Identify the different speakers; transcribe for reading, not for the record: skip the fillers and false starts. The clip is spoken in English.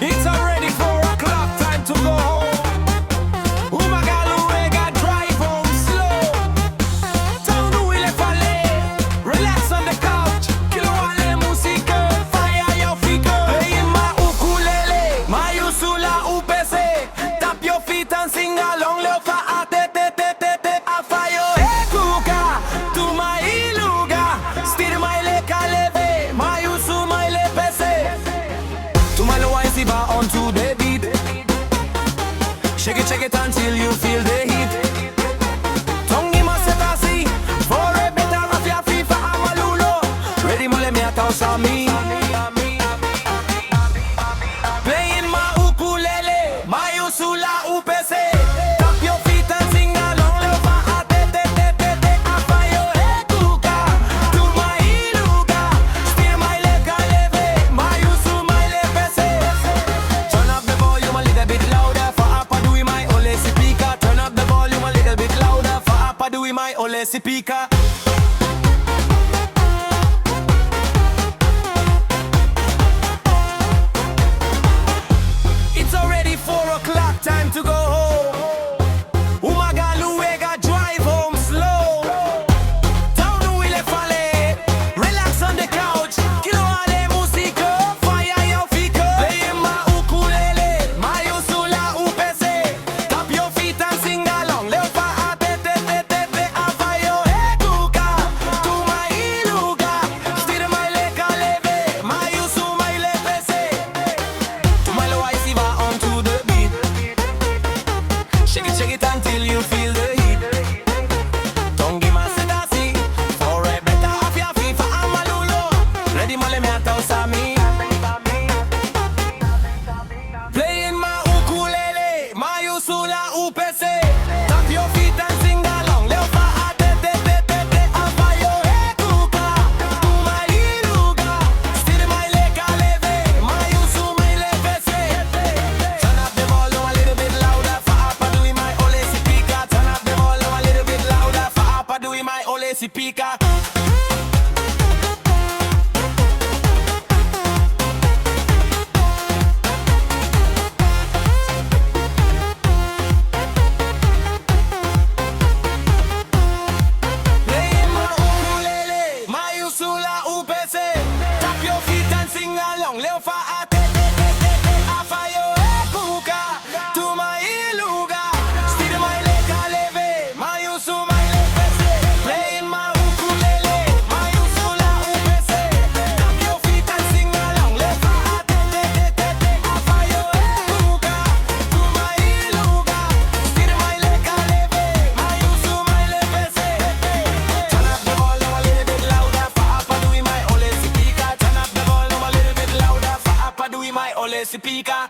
Speaker 1: It's already 4 o'clock, time to go home. Umagaluega, drive home slow. Don't wheel it relax on the couch. Kiloale musica, fire your finger. Playing my ukulele, my usula UPC. Tap your feet and sing along, leo fa a te te te te te. A fire e kuka, tu my iluga. Stir my le caleve, my usu my le pese. To my low eyes, onto the beat. Shake it until you feel the heat. Tongi masetasi, for a better of your FIFA amalulo. Ready mole me atausa me. Playing my ukulele, my usula UPC. Tap your feet and sing along, leva a te te te te te. A fire e kuka, tu my iluga. Steer my leg leve, my usu my lepese. Turn up the volume a little bit louder for Appa doing my ole speaker. Turn up the volume a little bit louder for Appa doing my ole speaker. It's already 4 o'clock, time to go home. Umagaluega, drive home slow. Down wheel fale, relax on the couch. Kiloale musica, fire your finger. Playing my ukulele, my usula UPC. Tap your feet and sing along. Leo fa a te te te te te. A fire e kuka, tu my iluga. Stir my le caleve, my usu my le pese. To my low eyes, onto the beat. Shake it until you feel the heat. Tongi masetasi, for a better of your FIFA amalulo. Ready mole me atausa me. Playing my ukulele, my usula UPC. Tap your feet and sing along. Leo fa a te te te te te. A fire e kuka, tu my iluga. Stir my le caleve, my usu my le pese. Turn up the volume a little bit louder for Appa doing my ole speaker. Turn up the volume a little bit louder for Appa doing my ole speaker. Playing my ukulele, my usula UPC. Tap your feet and sing along. Leo fa a te te te te te. A fire e kuka, tu my iluga. Stir my le caleve, my usu my le pese. Playing my ukulele, my usula UPC. Tap your feet and sing along. Leo fa a te te te te te. A fire e kuka, tu my iluga. Stir my le caleve, my usu my le pese. Turn up the volume a little bit louder for Appa doing my ole speaker. Turn up the volume a little bit louder for Appa doing my ole speaker.